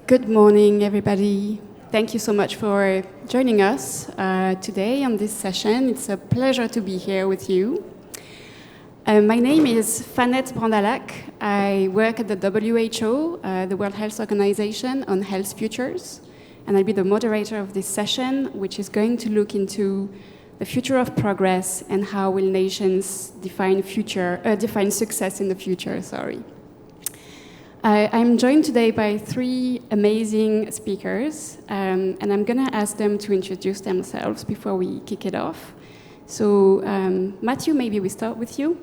Good morning, everybody. Thank you so much for joining us today on this session. It's a pleasure to be here with you. My name is Annette Gardner. I work at the WHO, the World Health Organization, on health futures, and I'll be the moderator of this session, which is going to look into the future of progress and how will nations define success in the future. I'm joined today by three amazing speakers, and I'm going to ask them to introduce themselves before we kick it off. So, Matthew, maybe we start with you.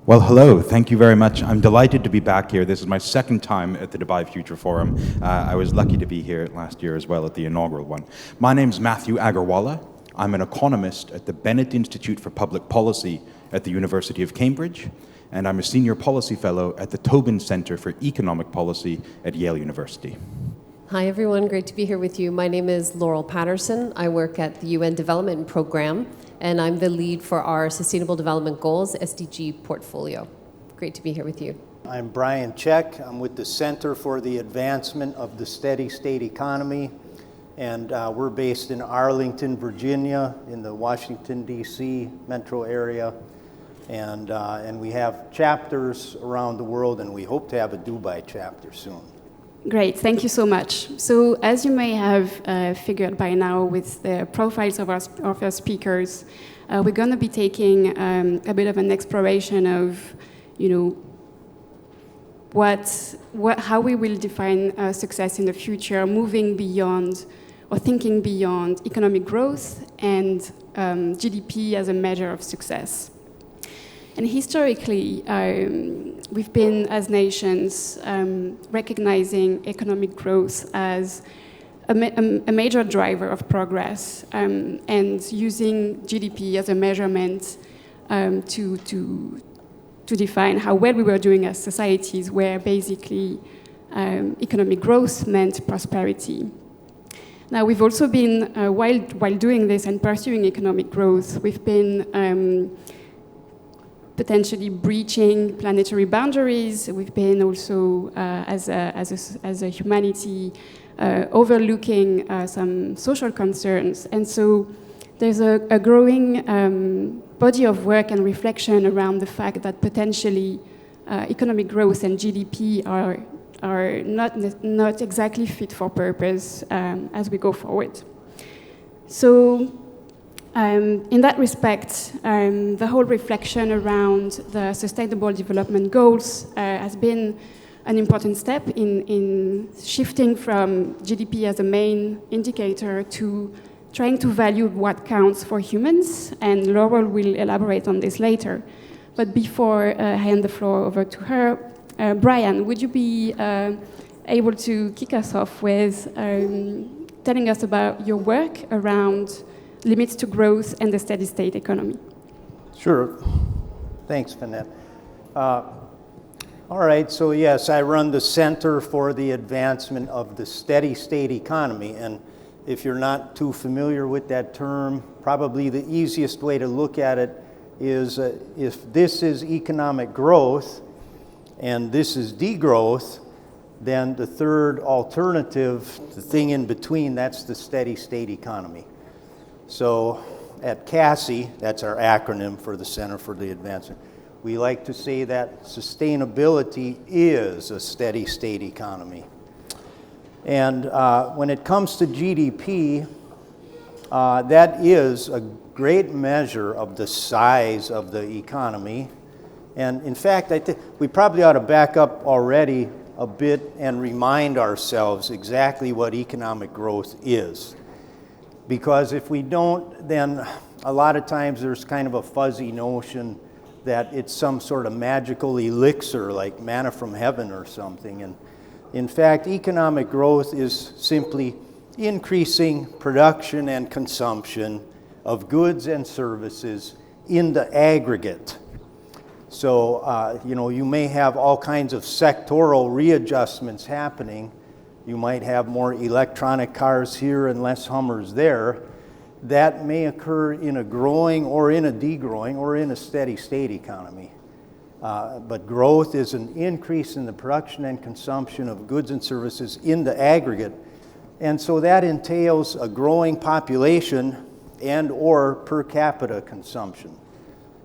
Well, hello. Thank you very much. I'm delighted to be back here. This is my second time at the Dubai Future Forum. I was lucky to be here last year as well at the inaugural one. My name's Matthew Agarwala. I'm an economist at the Bennett Institute for Public Policy at the University of Cambridge, and I'm a senior policy fellow at the Tobin Center for Economic Policy at Yale University. Hi everyone, great to be here with you. My name is Laurel Patterson. I work at the UN Development Program, and I'm the lead for our Sustainable Development Goals SDG portfolio. Great to be here with you. I'm Brian Czech. I'm with the Center for the Advancement of the Steady State Economy, and we're based in Arlington, Virginia, in the Washington, D.C. metro area. And we have chapters around the world, and we hope to have a Dubai chapter soon. Great, thank you so much. So, as you may have figured by now with the profiles of our speakers, we're going to be taking a bit of an exploration of, how we will define success in the future, moving beyond or thinking beyond economic growth and GDP as a measure of success. And historically, we've been, as nations, recognizing economic growth as a major driver of progress, and using GDP as a measurement to define how well we were doing as societies, where basically economic growth meant prosperity. Now, we've also been, while doing this and pursuing economic growth, we've been potentially breaching planetary boundaries. We've been also, as a humanity, overlooking some social concerns. And so there's a growing body of work and reflection around the fact that potentially economic growth and GDP are not exactly fit for purpose as we go forward. So, in that respect, the whole reflection around the Sustainable Development Goals has been an important step in shifting from GDP as a main indicator to trying to value what counts for humans, and Laurel will elaborate on this later. But before I hand the floor over to her, Brian, would you be able to kick us off with telling us about your work around limits to growth and the steady state economy? Sure. Thanks, Annette. All right, so yes, I run the Center for the Advancement of the Steady State Economy, and if you're not too familiar with that term, probably the easiest way to look at it is if this is economic growth and this is degrowth, then the third alternative, the thing in between, that's the steady state economy. So at CASI, that's our acronym for the Center for the Advancement, we like to say that sustainability is a steady state economy. And when it comes to GDP, that is a great measure of the size of the economy. And in fact, I think we probably ought to back up already a bit and remind ourselves exactly what economic growth is. Because if we don't, then a lot of times there's kind of a fuzzy notion that it's some sort of magical elixir like manna from heaven or something. And in fact, economic growth is simply increasing production and consumption of goods and services in the aggregate. So, you may have all kinds of sectoral readjustments happening. You might have more electronic cars here and less Hummers there. That may occur in a growing or in a degrowing or in a steady state economy. But growth is an increase in the production and consumption of goods and services in the aggregate. And so that entails a growing population and or per capita consumption,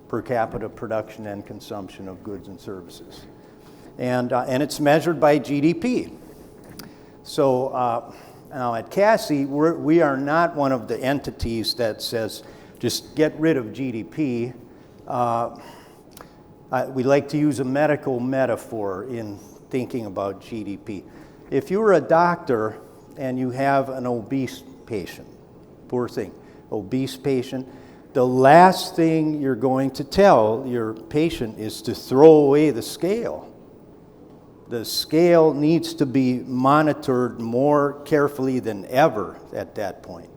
per capita production and consumption of goods and services. And it's measured by GDP. So now at CASI, we are not one of the entities that says, just get rid of GDP. We like to use a medical metaphor in thinking about GDP. If you were a doctor and you have an obese patient, poor thing, obese patient, the last thing you're going to tell your patient is to throw away the scale. The scale needs to be monitored more carefully than ever at that point.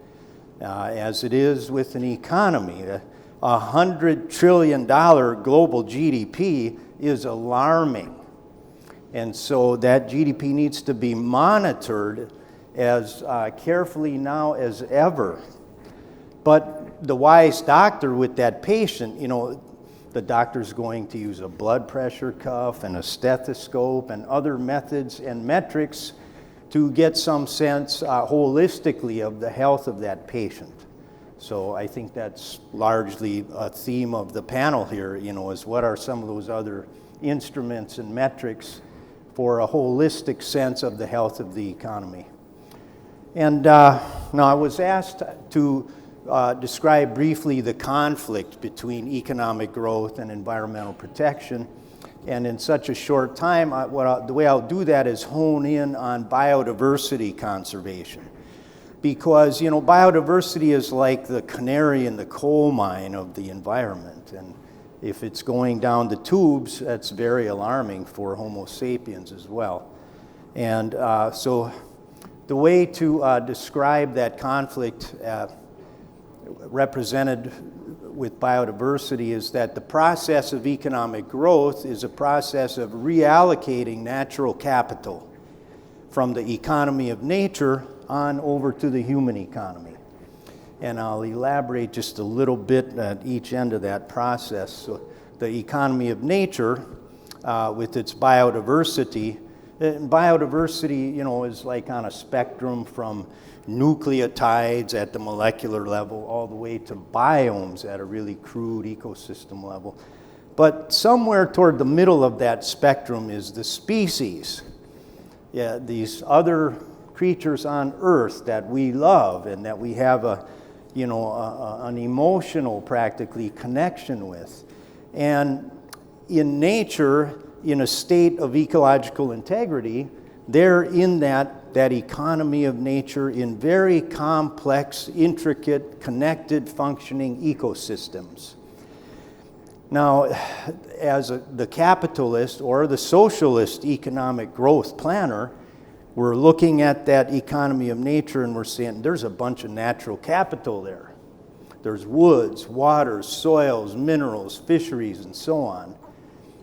As it is with an economy, $100 trillion global GDP is alarming. And so that GDP needs to be monitored as carefully now as ever. But the wise doctor with that patient, the doctor's going to use a blood pressure cuff and a stethoscope and other methods and metrics to get some sense holistically of the health of that patient. So I think that's largely a theme of the panel here, is what are some of those other instruments and metrics for a holistic sense of the health of the economy. And now I was asked to describe briefly the conflict between economic growth and environmental protection. And in such a short time, the way I'll do that is hone in on biodiversity conservation. Because, biodiversity is like the canary in the coal mine of the environment. And if it's going down the tubes, that's very alarming for Homo sapiens as well. And so the way to describe that conflict represented with biodiversity is that the process of economic growth is a process of reallocating natural capital from the economy of nature on over to the human economy. And I'll elaborate just a little bit at each end of that process. So the economy of nature with its biodiversity, is like on a spectrum from nucleotides at the molecular level all the way to biomes at a really crude ecosystem level. But somewhere toward the middle of that spectrum is the species. Yeah, these other creatures on Earth that we love and that we have an emotional, practically, connection with. And in nature, in a state of ecological integrity, they're in that economy of nature in very complex, intricate, connected, functioning ecosystems. Now, as the capitalist or the socialist economic growth planner, we're looking at that economy of nature and we're saying there's a bunch of natural capital there. There's woods, waters, soils, minerals, fisheries, and so on.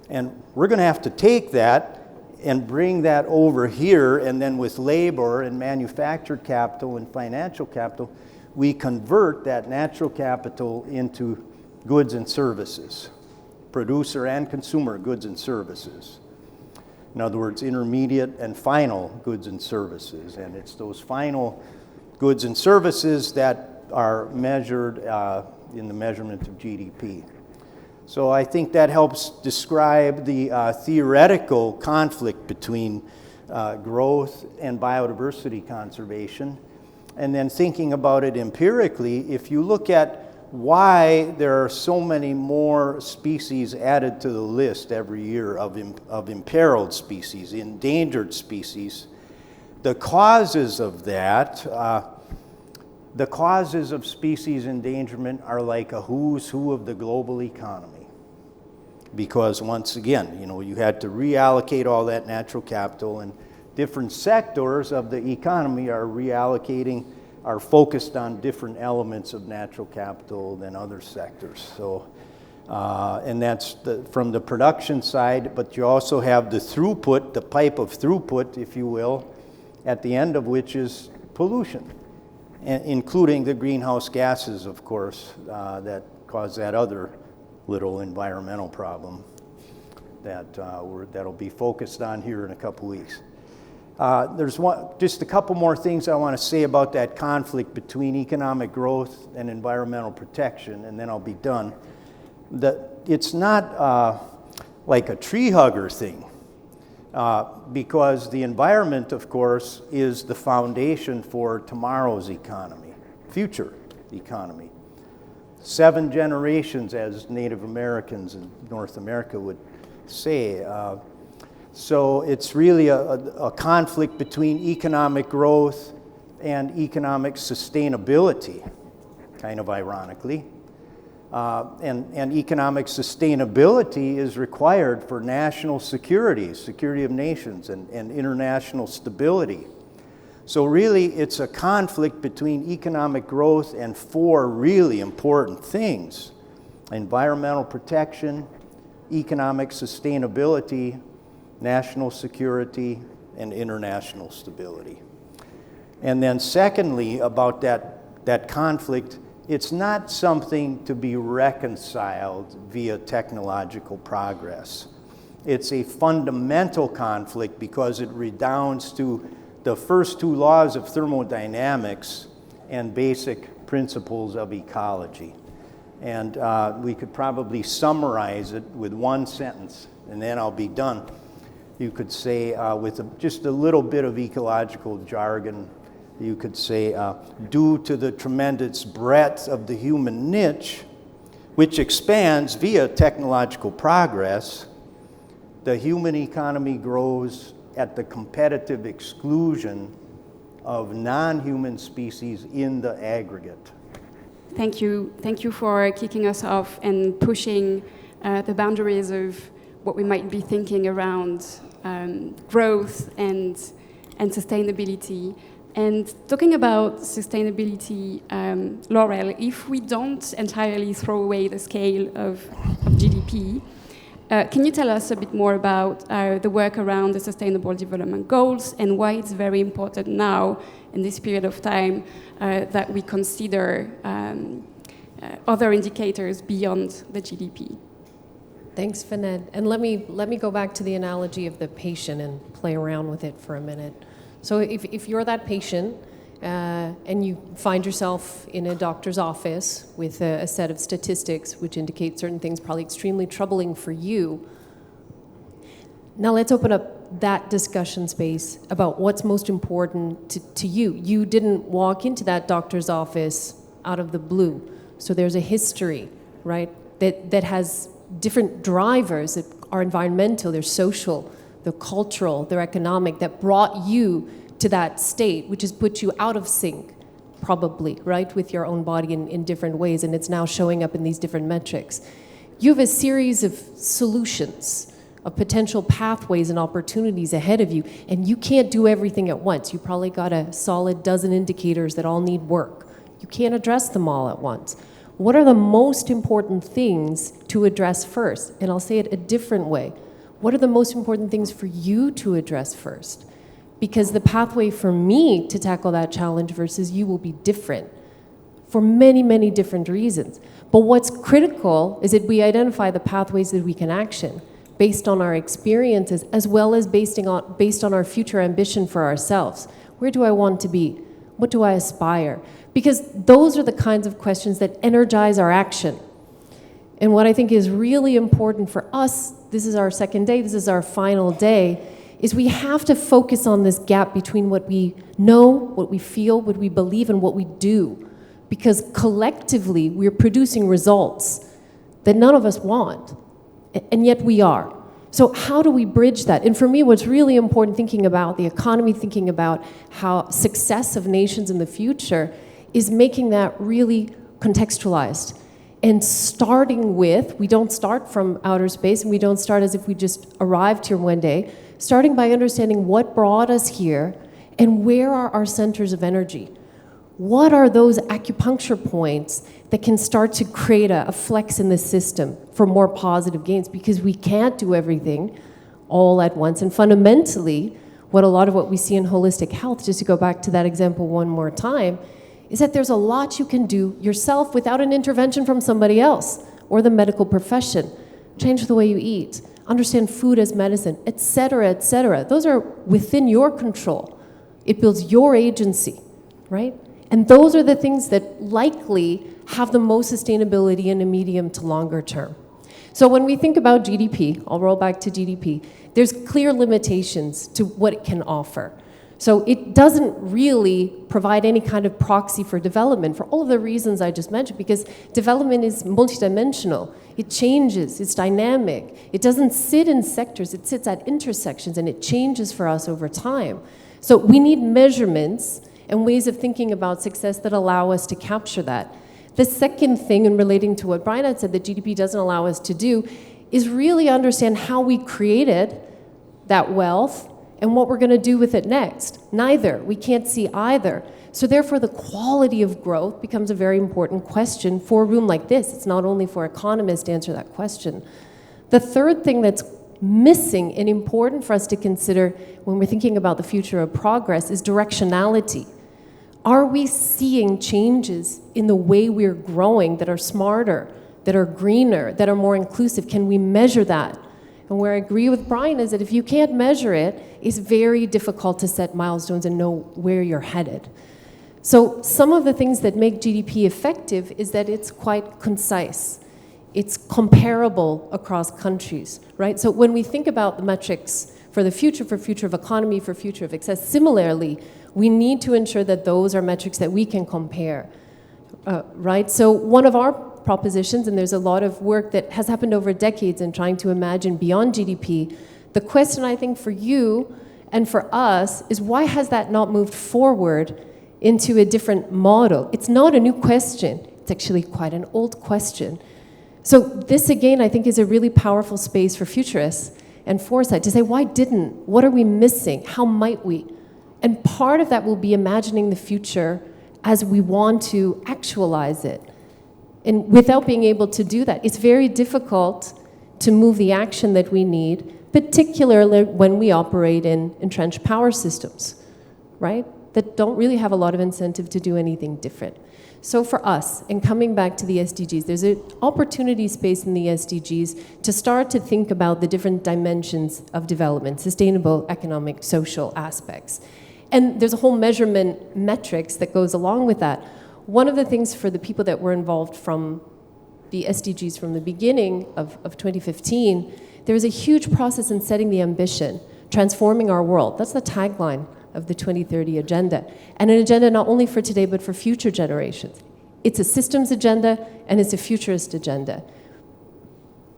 And we're going to have to take that and bring that over here, and then with labor and manufactured capital and financial capital, we convert that natural capital into goods and services, producer and consumer goods and services. In other words, intermediate and final goods and services. And it's those final goods and services that are measured in the measurement of GDP. So I think that helps describe the theoretical conflict between growth and biodiversity conservation. And then thinking about it empirically, if you look at why there are so many more species added to the list every year of imperiled species, endangered species, the causes of that, the causes of species endangerment are like a who's who of the global economy. Because once again, you had to reallocate all that natural capital, and different sectors of the economy are focused on different elements of natural capital than other sectors. So, and that's from the production side, but you also have the throughput, the pipe of throughput, if you will, at the end of which is pollution, including the greenhouse gases, of course, that cause that other little environmental problem. that'll be focused on here in a couple weeks. There's just a couple more things I want to say about that conflict between economic growth and environmental protection, and then I'll be done. It's not like a tree hugger thing, because the environment, of course, is the foundation for tomorrow's economy, future economy. 7 generations, as Native Americans in North America would say. So it's really a conflict between economic growth and economic sustainability, kind of ironically. And economic sustainability is required for national security of nations, and international stability. So really, it's a conflict between economic growth and 4 really important things: environmental protection, economic sustainability, national security, and international stability. And then secondly, about that conflict, it's not something to be reconciled via technological progress. It's a fundamental conflict because it redounds to the first 2 laws of thermodynamics and basic principles of ecology. And we could probably summarize it with one sentence, and then I'll be done. You could say, with just a little bit of ecological jargon, you could say, due to the tremendous breadth of the human niche, which expands via technological progress, the human economy grows at the competitive exclusion of non-human species in the aggregate. Thank you. Thank you for kicking us off and pushing the boundaries of what we might be thinking around growth and sustainability. And talking about sustainability, Laurel, if we don't entirely throw away the scale of GDP, can you tell us a bit more about the work around the Sustainable Development Goals and why it's very important now in this period of time that we consider other indicators beyond the GDP? Thanks, Annette. And let me go back to the analogy of the patient and play around with it for a minute. So if you're that patient and you find yourself in a doctor's office with a set of statistics which indicate certain things probably extremely troubling for you, now let's open up that discussion space about what's most important to you. You didn't walk into that doctor's office out of the blue. So there's a history, right, that has different drivers that are environmental, they're social, they're cultural, they're economic, that brought you to that state, which has put you out of sync, probably, right, with your own body in different ways, and it's now showing up in these different metrics. You have a series of solutions, of potential pathways and opportunities ahead of you, and you can't do everything at once. You probably got a solid dozen indicators that all need work. You can't address them all at once. What are the most important things to address first? And I'll say it a different way. What are the most important things for you to address first? Because the pathway for me to tackle that challenge versus you will be different for many, many different reasons. But what's critical is that we identify the pathways that we can action based on our experiences as well as based on our future ambition for ourselves. Where do I want to be? What do I aspire? Because those are the kinds of questions that energize our action. And what I think is really important for us, this is our second day, this is our final day, is we have to focus on this gap between what we know, what we feel, what we believe, and what we do. Because collectively, we're producing results that none of us want, and yet we are. So how do we bridge that? And for me, what's really important, thinking about the economy, thinking about how success of nations in the future, is making that really contextualized. And starting with, we don't start from outer space, and we don't start as if we just arrived here one day, starting by understanding what brought us here, and where are our centers of energy? What are those acupuncture points that can start to create a flex in the system for more positive gains? Because we can't do everything all at once. And fundamentally, a lot of what we see in holistic health, just to go back to that example one more time, is that there's a lot you can do yourself without an intervention from somebody else or the medical profession. Change the way you eat, understand food as medicine, et cetera, et cetera. Those are within your control. It builds your agency, right? And those are the things that likely have the most sustainability in a medium to longer term. So when we think about GDP, I'll roll back to GDP, there's clear limitations to what it can offer. So it doesn't really provide any kind of proxy for development for all of the reasons I just mentioned, because development is multidimensional. It changes, it's dynamic. It doesn't sit in sectors, it sits at intersections, and it changes for us over time. So we need measurements and ways of thinking about success that allow us to capture that. The second thing, in relating to what Brian had said that GDP doesn't allow us to do, is really understand how we created that wealth and what we're going to do with it next. Neither. We can't see either. So therefore, the quality of growth becomes a very important question for a room like this. It's not only for economists to answer that question. The third thing that's missing and important for us to consider when we're thinking about the future of progress is directionality. Are we seeing changes in the way we're growing that are smarter, that are greener, that are more inclusive? Can we measure that? And where I agree with Brian is that if you can't measure it, it's very difficult to set milestones and know where you're headed. So some of the things that make GDP effective is that it's quite concise. It's comparable across countries, right? So when we think about the metrics for future of economy, for future of access, similarly, we need to ensure that those are metrics that we can compare, right? So one of our propositions, and there's a lot of work that has happened over decades in trying to imagine beyond GDP. The question, I think, for you and for us is why has that not moved forward into a different model? It's not a new question. It's actually quite an old question. So this, again, I think is a really powerful space for futurists and foresight to say, why didn't? What are we missing? How might we? And part of that will be imagining the future as we want to actualize it. And without being able to do that, it's very difficult to move the action that we need, particularly when we operate in entrenched power systems, right? That don't really have a lot of incentive to do anything different. So for us, and coming back to the SDGs, there's an opportunity space in the SDGs to start to think about the different dimensions of development, sustainable, economic, social aspects. And there's a whole measurement metrics that goes along with that. One of the things for the people that were involved from the SDGs from the beginning of 2015, there was a huge process in setting the ambition, transforming our world. That's the tagline of the 2030 agenda. And an agenda not only for today, but for future generations. It's a systems agenda, and it's a futurist agenda.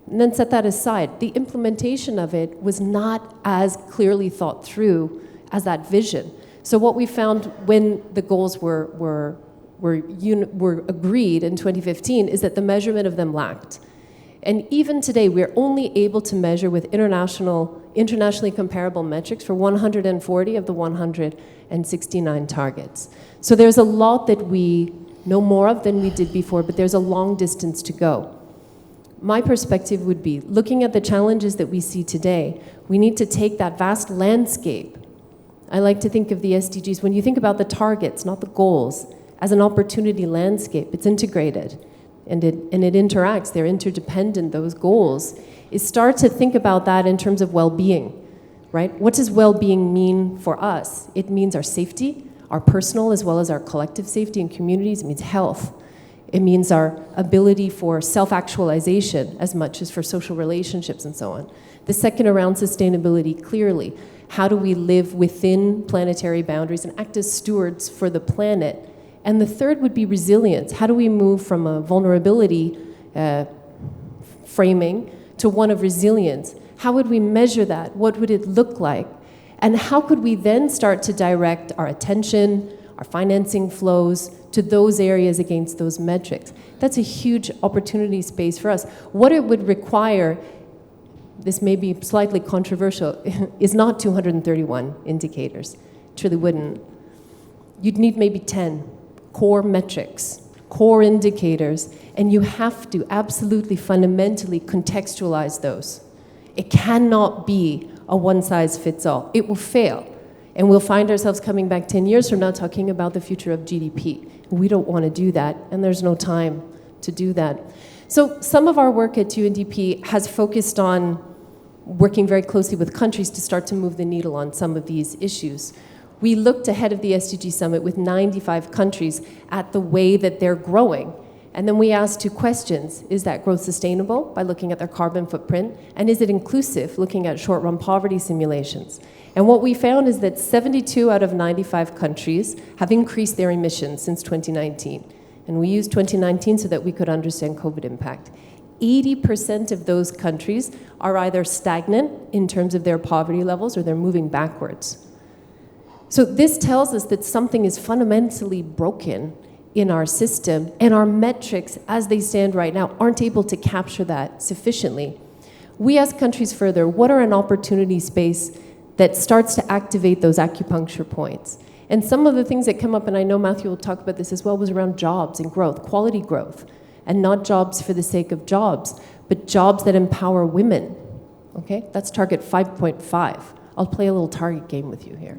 And then set that aside. The implementation of it was not as clearly thought through as that vision. So what we found when the goals were agreed in 2015 is that the measurement of them lacked. And even today, we're only able to measure with internationally comparable metrics for 140 of the 169 targets. So there's a lot that we know more of than we did before, but there's a long distance to go. My perspective would be, looking at the challenges that we see today, we need to take that vast landscape. I like to think of the SDGs, when you think about the targets, not the goals, as an opportunity landscape. It's integrated, and it interacts. They're interdependent, those goals. Is start to think about that in terms of well-being, right? What does well-being mean for us? It means our safety, our personal as well as our collective safety in communities. It means health. It means our ability for self-actualization as much as for social relationships and so on. The second around sustainability, clearly. How do we live within planetary boundaries and act as stewards for the planet? And the third would be resilience. How do we move from a vulnerability framing to one of resilience? How would we measure that? What would it look like? And how could we then start to direct our attention, our financing flows to those areas against those metrics? That's a huge opportunity space for us. What it would require, this may be slightly controversial, is not 231 indicators. It truly wouldn't. You'd need maybe 10 core metrics, core indicators, and you have to absolutely fundamentally contextualize those. It cannot be a one-size-fits-all. It will fail. And we'll find ourselves coming back 10 years from now talking about the future of GDP. We don't want to do that, and there's no time to do that. So some of our work at UNDP has focused on working very closely with countries to start to move the needle on some of these issues. We looked ahead of the SDG Summit with 95 countries at the way that they're growing. And then we asked 2 questions. Is that growth sustainable, by looking at their carbon footprint? And is it inclusive, looking at short-run poverty simulations? And what we found is that 72 out of 95 countries have increased their emissions since 2019. And we used 2019 so that we could understand COVID impact. 80% of those countries are either stagnant in terms of their poverty levels or they're moving backwards. So this tells us that something is fundamentally broken in our system, and our metrics, as they stand right now, aren't able to capture that sufficiently. We ask countries further, what are an opportunity space that starts to activate those acupuncture points? And some of the things that come up, and I know Matthew will talk about this as well, was around jobs and growth, quality growth, and not jobs for the sake of jobs, but jobs that empower women, okay? That's target 5.5. I'll play a little target game with you here.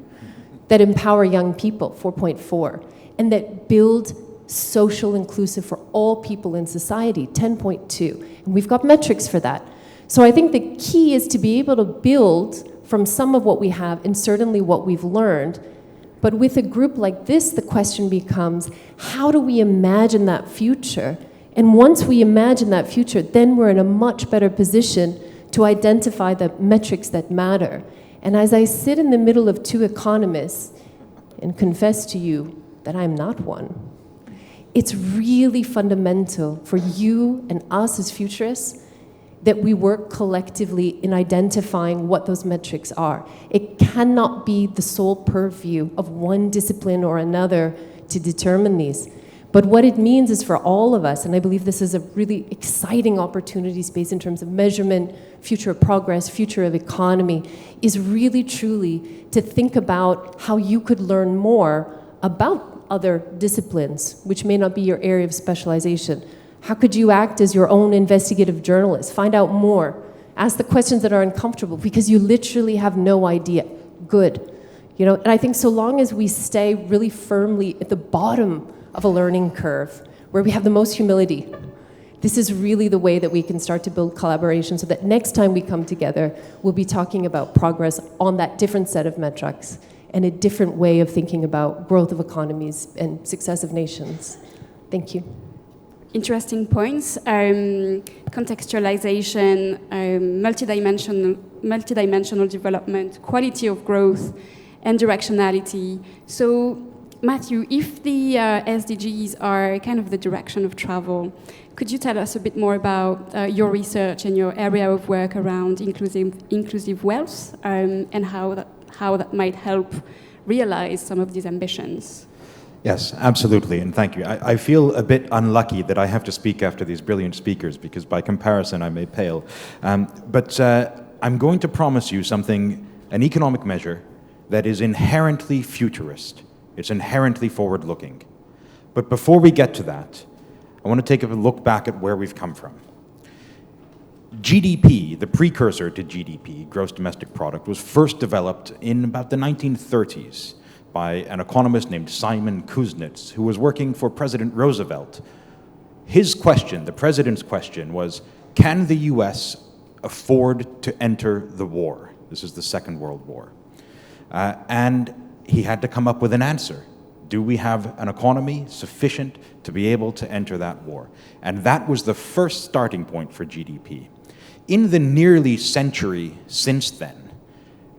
That empower young people, 4.4, and that build social inclusive for all people in society, 10.2. And we've got metrics for that. So I think the key is to be able to build from some of what we have and certainly what we've learned. But with a group like this, the question becomes, how do we imagine that future? And once we imagine that future, then we're in a much better position to identify the metrics that matter. And as I sit in the middle of 2 economists and confess to you that I'm not one, it's really fundamental for you and us as futurists that we work collectively in identifying what those metrics are. It cannot be the sole purview of one discipline or another to determine these. But what it means is for all of us, and I believe this is a really exciting opportunity space in terms of measurement, future of progress, future of economy, is really truly to think about how you could learn more about other disciplines, which may not be your area of specialization. How could you act as your own investigative journalist? Find out more. Ask the questions that are uncomfortable because you literally have no idea. Good. You know, and I think so long as we stay really firmly at the bottom of a learning curve, where we have the most humility, this is really the way that we can start to build collaboration so that next time we come together, we'll be talking about progress on that different set of metrics and a different way of thinking about growth of economies and success of nations. Thank you. Interesting points. Contextualization, multidimensional development, quality of growth, and directionality. So, Matthew, if the SDGs are kind of the direction of travel, could you tell us a bit more about your research and your area of work around inclusive wealth and how that might help realize some of these ambitions? Yes, absolutely, and thank you. I feel a bit unlucky that I have to speak after these brilliant speakers because by comparison I may pale. But I'm going to promise you something, an economic measure that is inherently futurist. It's inherently forward-looking. But before we get to that, I want to take a look back at where we've come from. GDP, the precursor to GDP, gross domestic product, was first developed in about the 1930s by an economist named Simon Kuznets, who was working for President Roosevelt. His question, the president's question, was, can the US afford to enter the war? This is the Second World War. And he had to come up with an answer. Do we have an economy sufficient to be able to enter that war? And that was the first starting point for GDP. In the nearly century since then,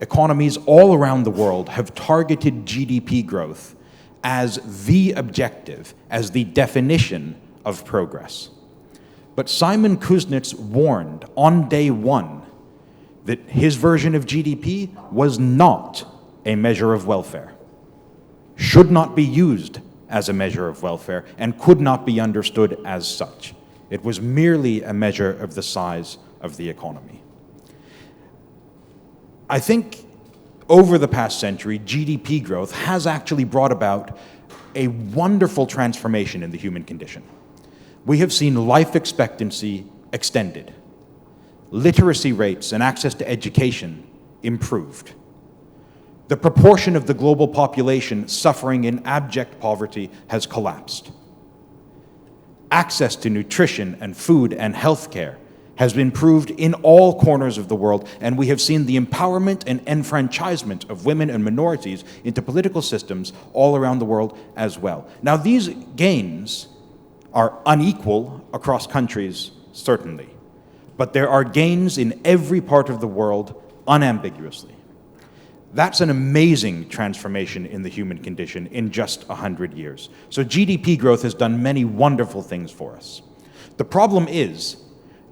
economies all around the world have targeted GDP growth as the objective, as the definition of progress. But Simon Kuznets warned on day one that his version of GDP was not a measure of welfare, should not be used as a measure of welfare, and could not be understood as such. It was merely a measure of the size of the economy. I think over the past century, GDP growth has actually brought about a wonderful transformation in the human condition. We have seen life expectancy extended, literacy rates and access to education improved. The proportion of the global population suffering in abject poverty has collapsed. Access to nutrition and food and healthcare has been proved in all corners of the world, and we have seen the empowerment and enfranchisement of women and minorities into political systems all around the world as well. Now, these gains are unequal across countries, certainly, but there are gains in every part of the world unambiguously. That's an amazing transformation in the human condition in just 100 years. So GDP growth has done many wonderful things for us. The problem is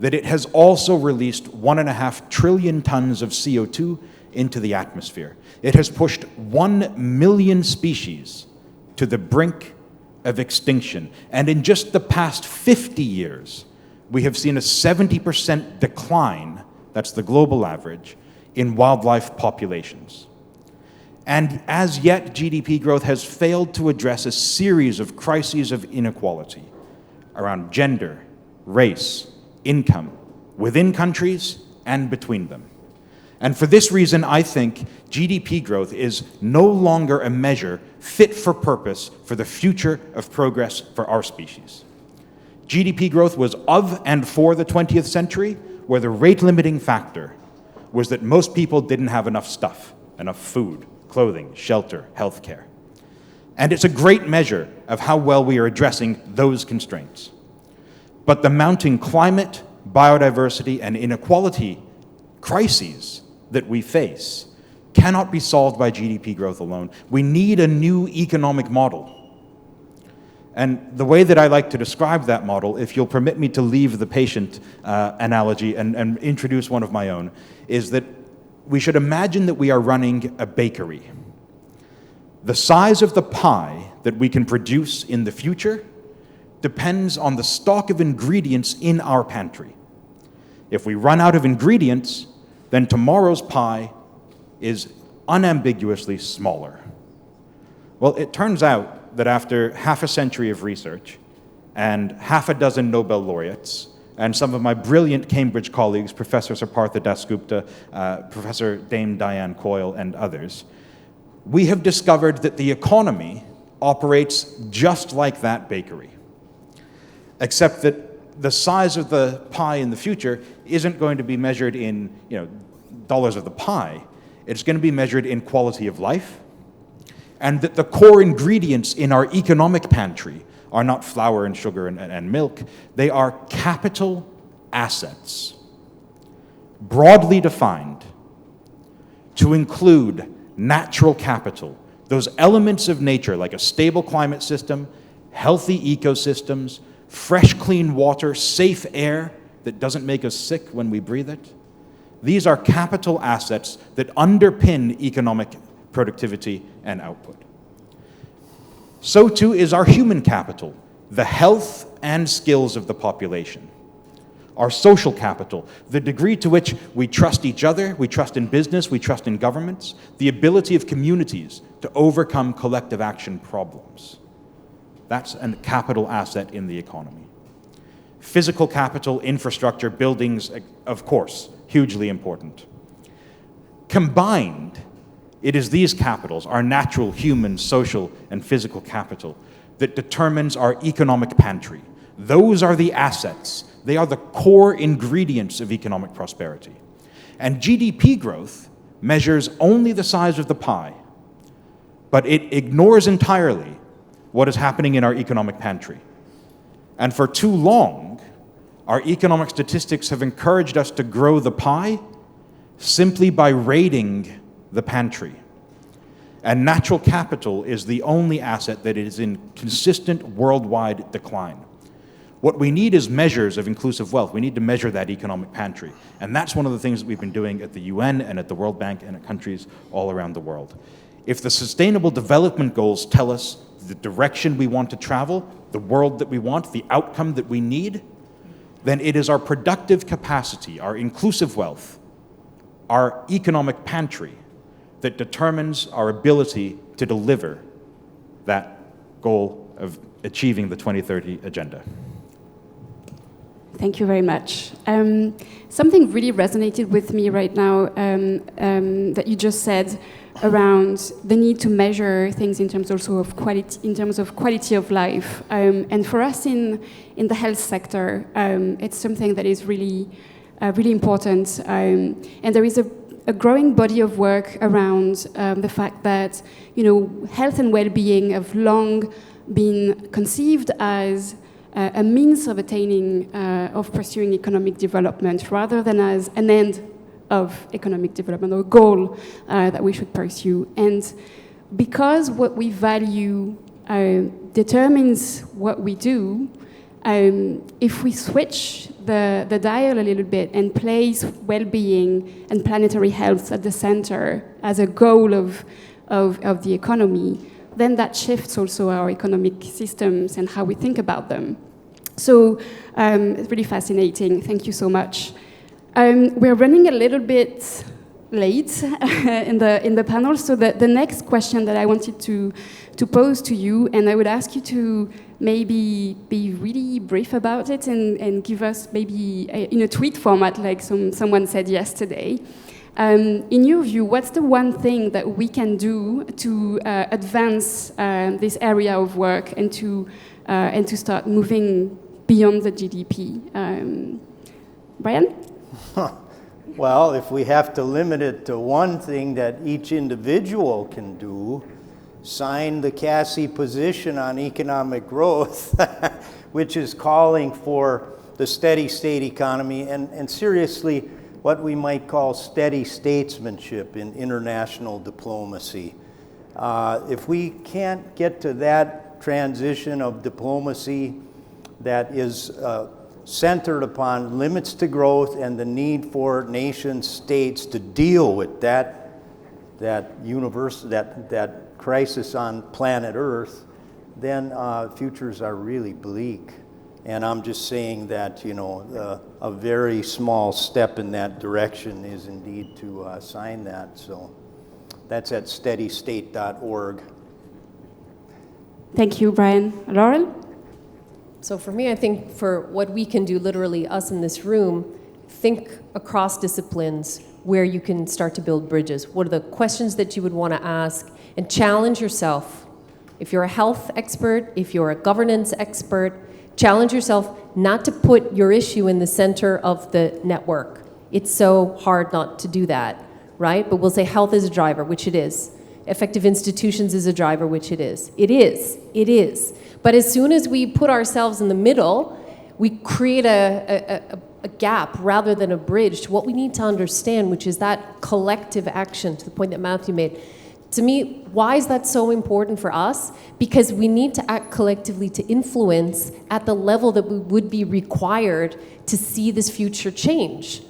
that it has also released 1.5 trillion tons of CO2 into the atmosphere. It has pushed 1 million species to the brink of extinction. And in just the past 50 years, we have seen a 70% decline, that's the global average, in wildlife populations. And as yet, GDP growth has failed to address a series of crises of inequality around gender, race, income, within countries and between them. And for this reason, I think GDP growth is no longer a measure fit for purpose for the future of progress for our species. GDP growth was of and for the 20th century, where the rate-limiting factor was that most people didn't have enough stuff, enough food, clothing, shelter, healthcare. And it's a great measure of how well we are addressing those constraints. But the mounting climate, biodiversity, and inequality crises that we face cannot be solved by GDP growth alone. We need a new economic model. And the way that I like to describe that model, if you'll permit me to leave the patient analogy and introduce one of my own, is that we should imagine that we are running a bakery. The size of the pie that we can produce in the future depends on the stock of ingredients in our pantry. If we run out of ingredients, then tomorrow's pie is unambiguously smaller. Well, it turns out that after half a century of research and half a dozen Nobel laureates, and some of my brilliant Cambridge colleagues, Professor Siddhartha Dasgupta, Professor Dame Diane Coyle, and others, we have discovered that the economy operates just like that bakery, except that the size of the pie in the future isn't going to be measured in dollars of the pie. It's going to be measured in quality of life, and that the core ingredients in our economic pantry are not flour and sugar and milk. They are capital assets, broadly defined to include natural capital, those elements of nature like a stable climate system, healthy ecosystems, fresh, clean water, safe air that doesn't make us sick when we breathe it. These are capital assets that underpin economic productivity and output. So too is our human capital, the health and skills of the population. Our social capital, the degree to which we trust each other, we trust in business, we trust in governments, the ability of communities to overcome collective action problems. That's a capital asset in the economy. Physical capital, infrastructure, buildings, of course, hugely important. Combined, it is these capitals, our natural, human, social, and physical capital, that determines our economic pantry. Those are the assets. They are the core ingredients of economic prosperity. And GDP growth measures only the size of the pie, but it ignores entirely what is happening in our economic pantry. And for too long, our economic statistics have encouraged us to grow the pie simply by raiding the pantry. And natural capital is the only asset that is in consistent worldwide decline. What we need is measures of inclusive wealth. We need to measure that economic pantry. And that's one of the things that we've been doing at the UN and at the World Bank and at countries all around the world. If the Sustainable Development Goals tell us the direction we want to travel, the world that we want, the outcome that we need, then it is our productive capacity, our inclusive wealth, our economic pantry that determines our ability to deliver that goal of achieving the 2030 agenda. Thank you very much. Something really resonated with me right now that you just said around the need to measure things in terms also of quality, in terms of quality of life. And for us in the health sector, it's something that is really really important. And there is a growing body of work around the fact that, health and well-being have long been conceived as a means of attaining, of pursuing economic development, rather than as an end of economic development or a goal that we should pursue. And because what we value determines what we do, if we switch the dial a little bit and place well-being and planetary health at the center as a goal of the economy, then that shifts also our economic systems and how we think about them. So it's really fascinating. Thank you so much. We're running a little bit late in the panel, so the next question that I wanted to pose to you, and I would ask you to maybe be really brief about it and give us maybe in a tweet format like someone said yesterday. In your view, what's the one thing that we can do to advance this area of work and to start moving beyond the GDP? Brian? Well, if we have to limit it to one thing that each individual can do, sign the Cassie position on economic growth, which is calling for the steady state economy and seriously what we might call steady statesmanship in international diplomacy. If we can't get to that transition of diplomacy that is centered upon limits to growth and the need for nation states to deal with that crisis on planet Earth, then futures are really bleak. And I'm just saying that, a very small step in that direction is indeed to sign that. So that's at steadystate.org. Thank you, Brian. Laurel? So for me, I think for what we can do, literally us in this room, think across disciplines where you can start to build bridges. What are the questions that you would want to ask? And challenge yourself. If you're a health expert, if you're a governance expert, challenge yourself not to put your issue in the center of the network. It's so hard not to do that, right? But we'll say health is a driver, which it is. Effective institutions is a driver, which it is. It is. But as soon as we put ourselves in the middle, we create a gap rather than a bridge to what we need to understand, which is that collective action, to the point that Matthew made. To me, why is that so important for us? Because we need to act collectively to influence at the level that we would be required to see this future change.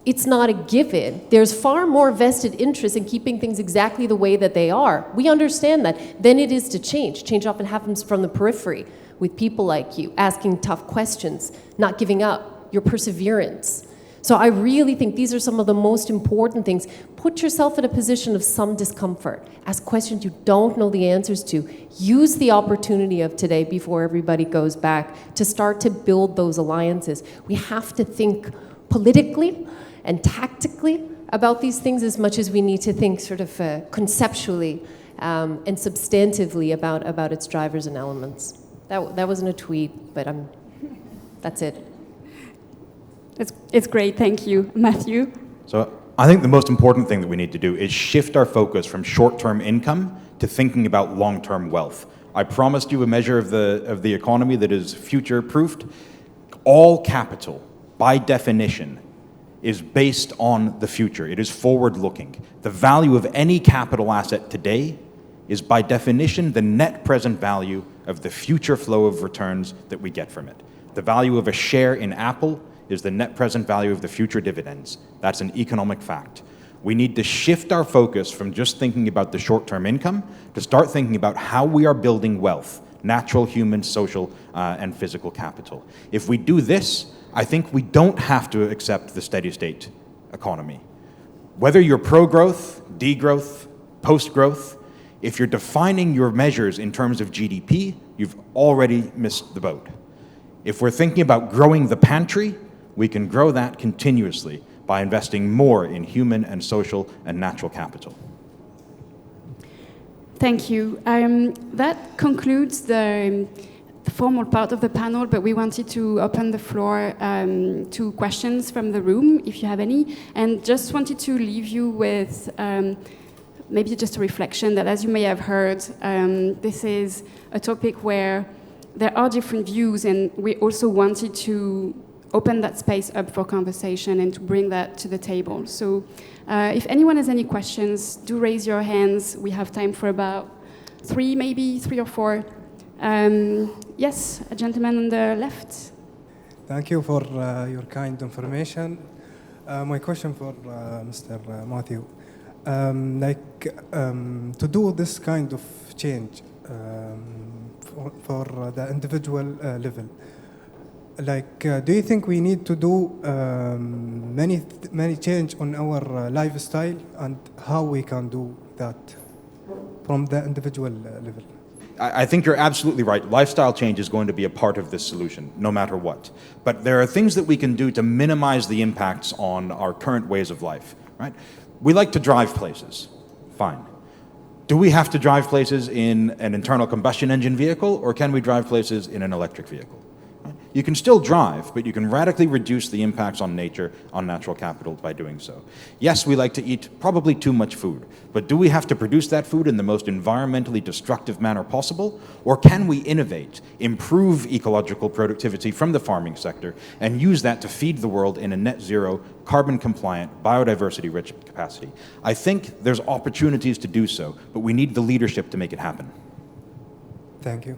It's not a given. There's far more vested interest in keeping things exactly the way that they are. We understand that. Than it is to change. Change often happens from the periphery, with people like you, asking tough questions, not giving up, your perseverance. So I really think these are some of the most important things. Put yourself in a position of some discomfort. Ask questions you don't know the answers to. Use the opportunity of today before everybody goes back to start to build those alliances. We have to think politically and tactically about these things as much as we need to think sort of conceptually and substantively about its drivers and elements. That wasn't a tweet, but that's it. It's great, thank you. Matthew? So I think the most important thing that we need to do is shift our focus from short-term income to thinking about long-term wealth. I promised you a measure of the economy that is future-proofed. All capital, by definition, is based on the future. It is forward-looking. The value of any capital asset today is by definition the net present value of the future flow of returns that we get from it. The value of a share in Apple is the net present value of the future dividends. That's an economic fact. We need to shift our focus from just thinking about the short-term income to start thinking about how we are building wealth, natural, human, social, and physical capital. If we do this, I think we don't have to accept the steady state economy. Whether you're pro-growth, degrowth, post-growth, if you're defining your measures in terms of GDP, you've already missed the boat. If we're thinking about growing the pantry, we can grow that continuously by investing more in human and social and natural capital. Thank you. That concludes the the formal part of the panel, but we wanted to open the floor to questions from the room, if you have any, and just wanted to leave you with maybe just a reflection that, as you may have heard, this is a topic where there are different views, and we also wanted to open that space up for conversation and to bring that to the table. So if anyone has any questions, do raise your hands. We have time for about three or four. Yes, a gentleman on the left. Thank you for your kind information. My question for Mr. Matthew. To do this kind of change for the individual level, do you think we need to do many change on our lifestyle, and how we can do that from the individual level? I think you're absolutely right. Lifestyle change is going to be a part of this solution, no matter what. But there are things that we can do to minimize the impacts on our current ways of life, right? We like to drive places. Fine. Do we have to drive places in an internal combustion engine vehicle, or can we drive places in an electric vehicle? You can still drive, but you can radically reduce the impacts on nature, on natural capital by doing so. Yes, we like to eat probably too much food, but do we have to produce that food in the most environmentally destructive manner possible? Or can we innovate, improve ecological productivity from the farming sector, and use that to feed the world in a net zero, carbon compliant, biodiversity rich capacity? I think there's opportunities to do so, but we need the leadership to make it happen. Thank you.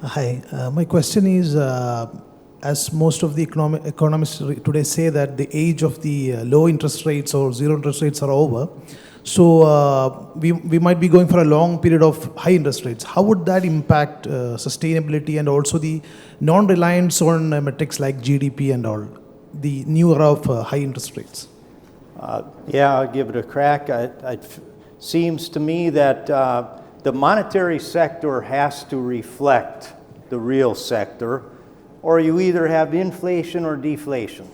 Hi, my question is, as most of the economists today say that the age of the low interest rates or zero interest rates are over, so we might be going for a long period of high interest rates. How would that impact sustainability and also the non-reliance on metrics like GDP and all, the new era of high interest rates? Yeah, I'll give it a crack. It seems to me that the monetary sector has to reflect the real sector, or you either have inflation or deflation.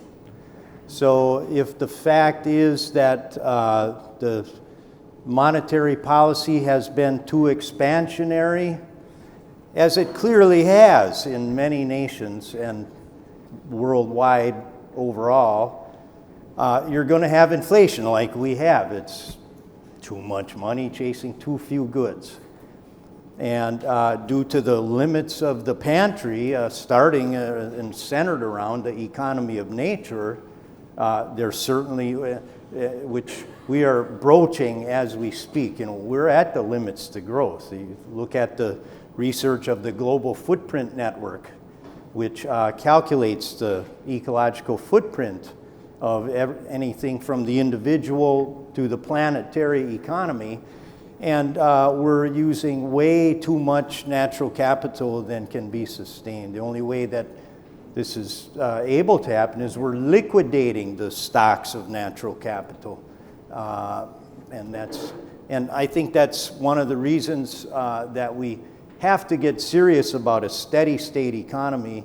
So if the fact is that the monetary policy has been too expansionary, as it clearly has in many nations and worldwide overall, you're going to have inflation like we have. It's too much money chasing too few goods. And due to the limits of the pantry, starting and centered around the economy of nature, there's certainly, which we are broaching as we speak. We're at the limits to growth. You look at the research of the Global Footprint Network, which calculates the ecological footprint of anything from the individual to the planetary economy, and we're using way too much natural capital than can be sustained. The only way that this is able to happen is we're liquidating the stocks of natural capital, and I think that's one of the reasons that we have to get serious about a steady state economy,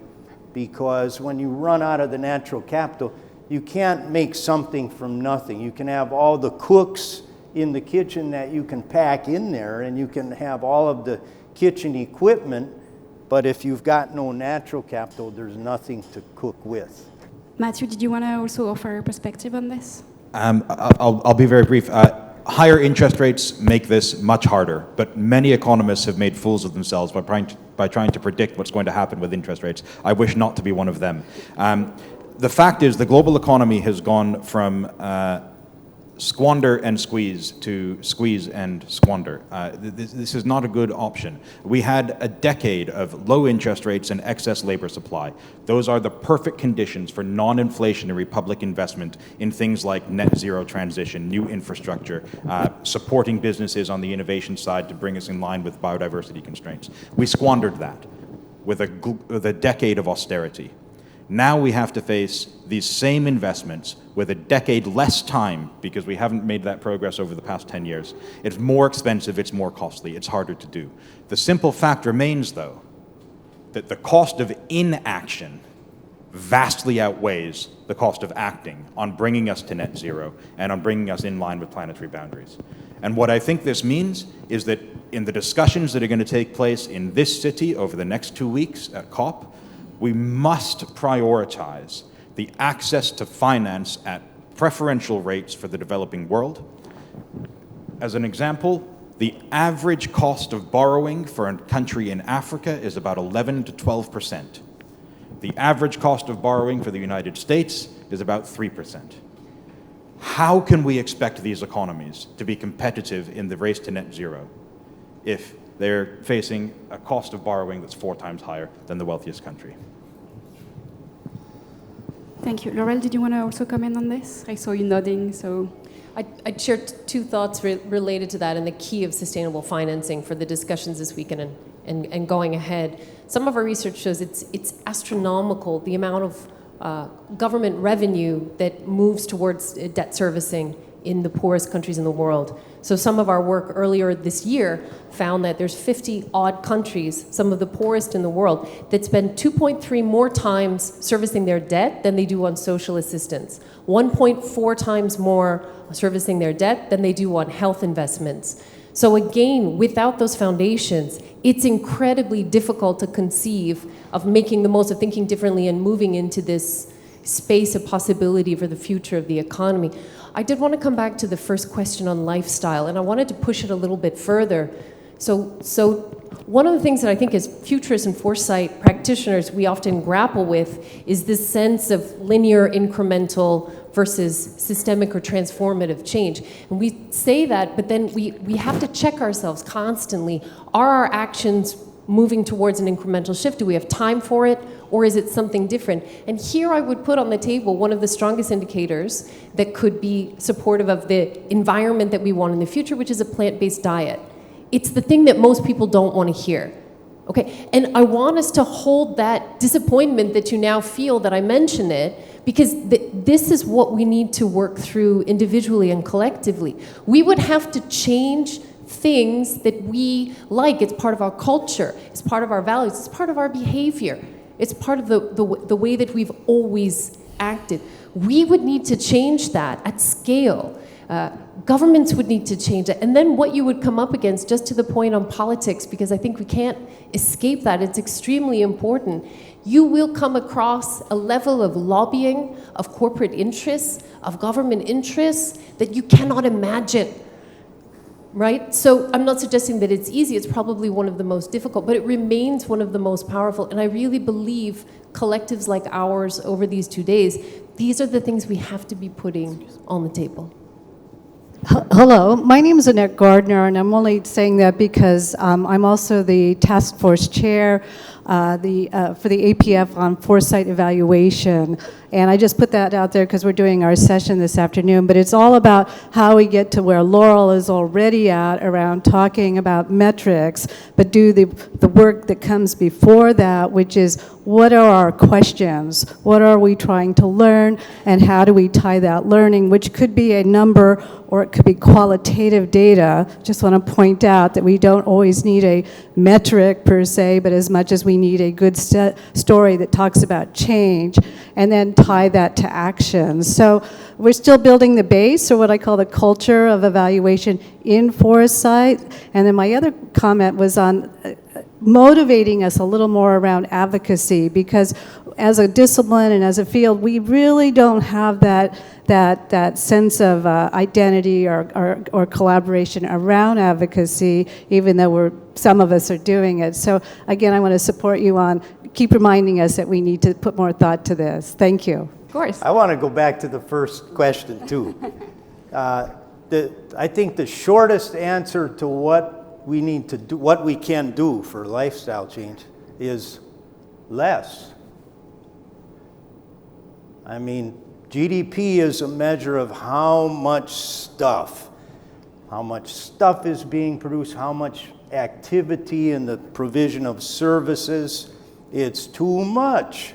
because when you run out of the natural capital, you can't make something from nothing. You can have all the cooks in the kitchen that you can pack in there, and you can have all of the kitchen equipment, but if you've got no natural capital, there's nothing to cook with. Matthew, did you want to also offer a perspective on this? I'll be very brief. Higher interest rates make this much harder, but many economists have made fools of themselves by trying to predict what's going to happen with interest rates. I wish not to be one of them. The fact is, the global economy has gone from squander and squeeze to squeeze and squander. This is not a good option. We had a decade of low interest rates and excess labor supply. Those are the perfect conditions for non-inflationary public investment in things like net zero transition, new infrastructure, supporting businesses on the innovation side to bring us in line with biodiversity constraints. We squandered that with a decade of austerity. Now we have to face these same investments with a decade less time, because we haven't made that progress over the past 10 years. It's more expensive, it's more costly, it's harder to do. The simple fact remains, though, that the cost of inaction vastly outweighs the cost of acting on bringing us to net zero and on bringing us in line with planetary boundaries. And what I think this means is that in the discussions that are going to take place in this city over the next 2 weeks at COP, we must prioritize the access to finance at preferential rates for the developing world. As an example, the average cost of borrowing for a country in Africa is about 11 to 12%. The average cost of borrowing for the United States is about 3%. How can we expect these economies to be competitive in the race to net zero if they're facing a cost of borrowing that's 4 times higher than the wealthiest country? Thank you. Laurel, did you want to also comment on this? I saw you nodding, so... I'd share two thoughts related to that and the key of sustainable financing for the discussions this weekend and going ahead. Some of our research shows it's astronomical, the amount of government revenue that moves towards debt servicing in the poorest countries in the world. So some of our work earlier this year found that there's 50 odd countries, some of the poorest in the world, that spend 2.3 more times servicing their debt than they do on social assistance, 1.4 times more servicing their debt than they do on health investments. So again, without those foundations, it's incredibly difficult to conceive of making the most of thinking differently and moving into this space of possibility for the future of the economy. I did want to come back to the first question on lifestyle, and I wanted to push it a little bit further. So one of the things that I think as futurists and foresight practitioners we often grapple with is this sense of linear, incremental versus systemic or transformative change. And we say that, but then we have to check ourselves constantly. Are our actions moving towards an incremental shift? Do we have time for it? Or is it something different? And here I would put on the table one of the strongest indicators that could be supportive of the environment that we want in the future, which is a plant-based diet. It's the thing that most people don't want to hear. Okay, and I want us to hold that disappointment that you now feel that I mention it, because this is what we need to work through individually and collectively. We would have to change things that we like. It's part of our culture, it's part of our values, it's part of our behavior. It's part of the way that we've always acted. We would need to change that at scale. Governments would need to change it. And then what you would come up against, just to the point on politics, because I think we can't escape that, it's extremely important. You will come across a level of lobbying, of corporate interests, of government interests that you cannot imagine. Right? So I'm not suggesting that it's easy, it's probably one of the most difficult, but it remains one of the most powerful. And I really believe collectives like ours over these 2 days, these are the things we have to be putting on the table. Hello, my name is Annette Gardner, and I'm only saying that because I'm also the task force chair for the APF on foresight evaluation. And I just put that out there because we're doing our session this afternoon. But it's all about how we get to where Laurel is already at around talking about metrics, but do the work that comes before that, which is what are our questions? What are we trying to learn? And how do we tie that learning, which could be a number or it could be qualitative data. Just want to point out that we don't always need a metric per se, but as much as we need a good story that talks about change, and then tie that to action. So we're still building the base, or what I call the culture of evaluation in foresight. And then my other comment was on motivating us a little more around advocacy, because as a discipline and as a field, we really don't have that sense of identity or collaboration around advocacy, even though some of us are doing it. So again, I want to support you on keep reminding us that we need to put more thought to this. Thank you. Of course. I want to go back to the first question too. I think the shortest answer to what we need to do, what we can do for lifestyle change, is less. I mean, GDP is a measure of how much stuff is being produced, how much activity in the provision of services. It's too much.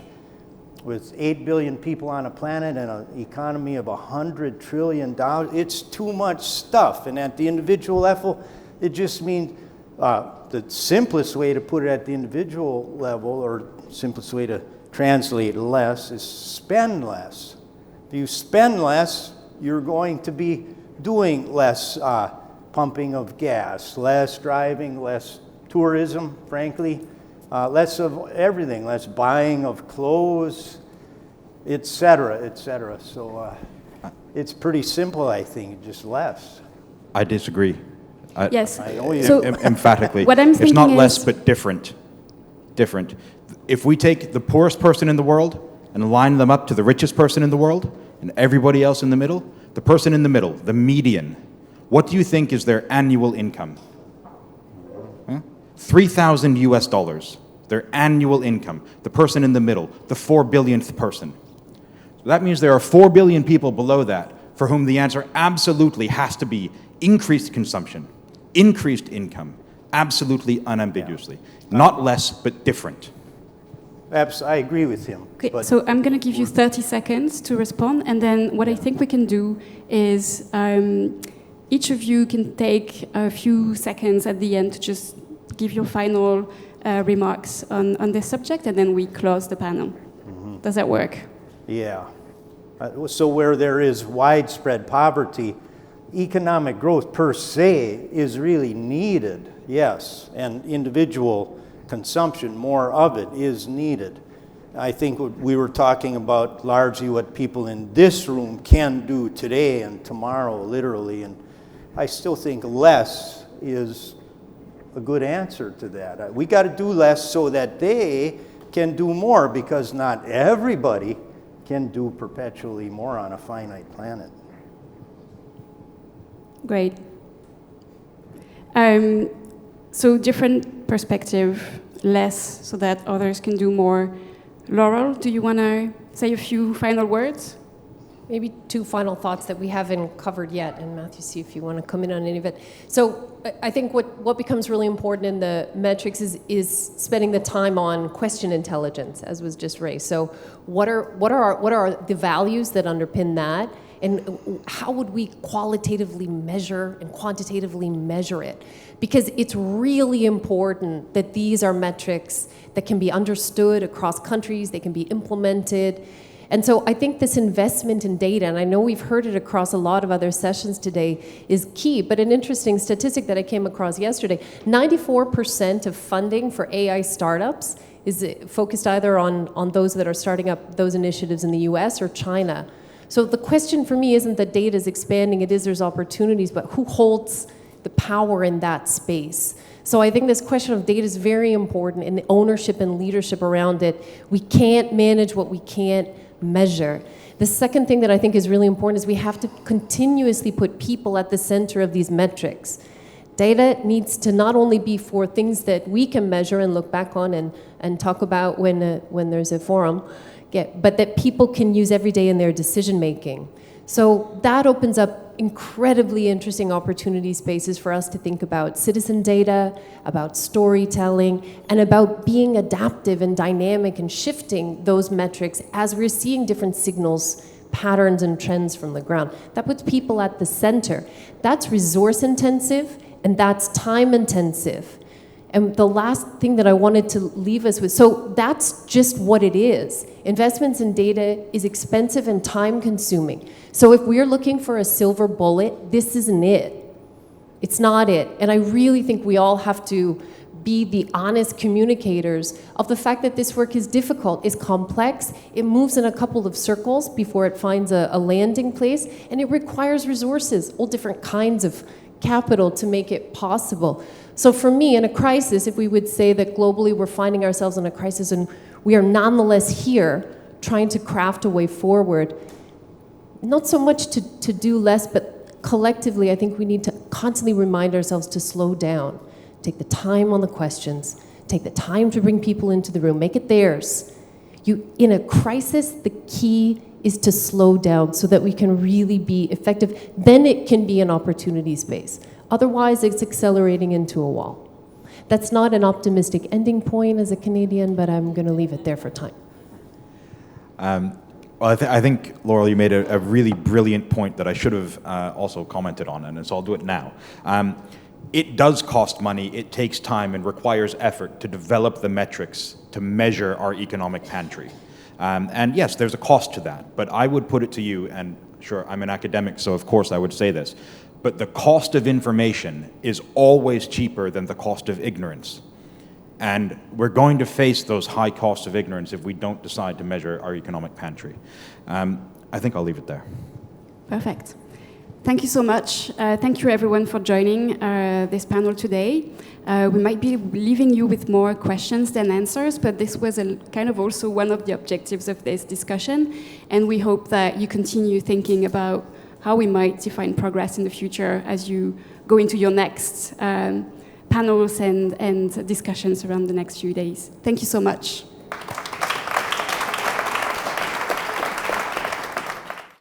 With 8 billion people on a planet and an economy of $100 trillion, it's too much stuff. And at the individual level, it just means the simplest way to put it at the individual level, or simplest way to translate less, is spend less. If you spend less, you're going to be doing less pumping of gas, less driving, less tourism, frankly, less of everything, less buying of clothes, et cetera, et cetera. So it's pretty simple, I think, just less. I disagree. Yes. I know you. So Emphatically. what I'm it's thinking not is, less, but different. Different. If we take the poorest person in the world and line them up to the richest person in the world and everybody else in the middle, the person in the middle, the median, what do you think is their annual income? Huh? $3,000 US, their annual income. The person in the middle, the 4 billionth person. So that means there are 4 billion people below that for whom the answer absolutely has to be increased consumption, increased income, absolutely unambiguously. Not less, but different. I agree with him. okay, but so I'm going to give you 30 seconds to respond, and then what I think we can do is each of you can take a few seconds at the end to just give your final remarks on this subject, and then we close the panel. Does that work? yeah. So where there is widespread poverty, economic growth per se is really needed, yes, and individual consumption, more of it, is needed. I think we were talking about largely what people in this room can do today and tomorrow, literally, and I still think less is a good answer to that. We got to do less so that they can do more, because not everybody can do perpetually more on a finite planet. Great. So different perspective, less so that others can do more. Laurel, do you want to say a few final words? Maybe two final thoughts that we haven't covered yet, and Matthew, see if you want to come in on any of it. So I think what becomes really important in the metrics is spending the time on question intelligence, as was just raised. So what are the values that underpin that, and how would we qualitatively measure and quantitatively measure it? Because it's really important that these are metrics that can be understood across countries, they can be implemented. And so I think this investment in data, and I know we've heard it across a lot of other sessions today, is key. But an interesting statistic that I came across yesterday, 94% of funding for AI startups is focused either on those that are starting up those initiatives in the US or China. So the question for me isn't that data is expanding, it is there's opportunities, but who holds the power in that space? So I think this question of data is very important, and the ownership and leadership around it. We can't manage what we can't measure. The second thing that I think is really important is we have to continuously put people at the center of these metrics. Data needs to not only be for things that we can measure and look back on and talk about when there's a forum, but that people can use every day in their decision making. So that opens up incredibly interesting opportunity spaces for us to think about citizen data, about storytelling, and about being adaptive and dynamic and shifting those metrics as we're seeing different signals, patterns, and trends from the ground. That puts people at the center. That's resource intensive, and that's time intensive. And the last thing that I wanted to leave us with, so that's just what it is. Investments in data is expensive and time consuming. So if we're looking for a silver bullet, this isn't it. It's not it. And I really think we all have to be the honest communicators of the fact that this work is difficult, it's complex, it moves in a couple of circles before it finds a landing place, and it requires resources, all different kinds of capital to make it possible. So for me, in a crisis, if we would say that globally we're finding ourselves in a crisis and we are nonetheless here trying to craft a way forward, not so much to do less, but collectively, I think we need to constantly remind ourselves to slow down, take the time on the questions, take the time to bring people into the room, make it theirs. In a crisis, the key is to slow down so that we can really be effective. Then it can be an opportunity space. Otherwise, it's accelerating into a wall. That's not an optimistic ending point as a Canadian, but I'm going to leave it there for time. Well, I think, Laurel, you made a really brilliant point that I should have also commented on, and so I'll do it now. It does cost money, it takes time, and requires effort to develop the metrics to measure our economic pantry. And yes, there's a cost to that, but I would put it to you, and sure, I'm an academic, so of course I would say this, but the cost of information is always cheaper than the cost of ignorance. And we're going to face those high costs of ignorance if we don't decide to measure our economic pantry. I think I'll leave it there. Perfect. Thank you so much. Thank you everyone for joining this panel today. We might be leaving you with more questions than answers, but this was kind of also one of the objectives of this discussion. And we hope that you continue thinking about how we might define progress in the future as you go into your next panels and discussions around the next few days. Thank you so much.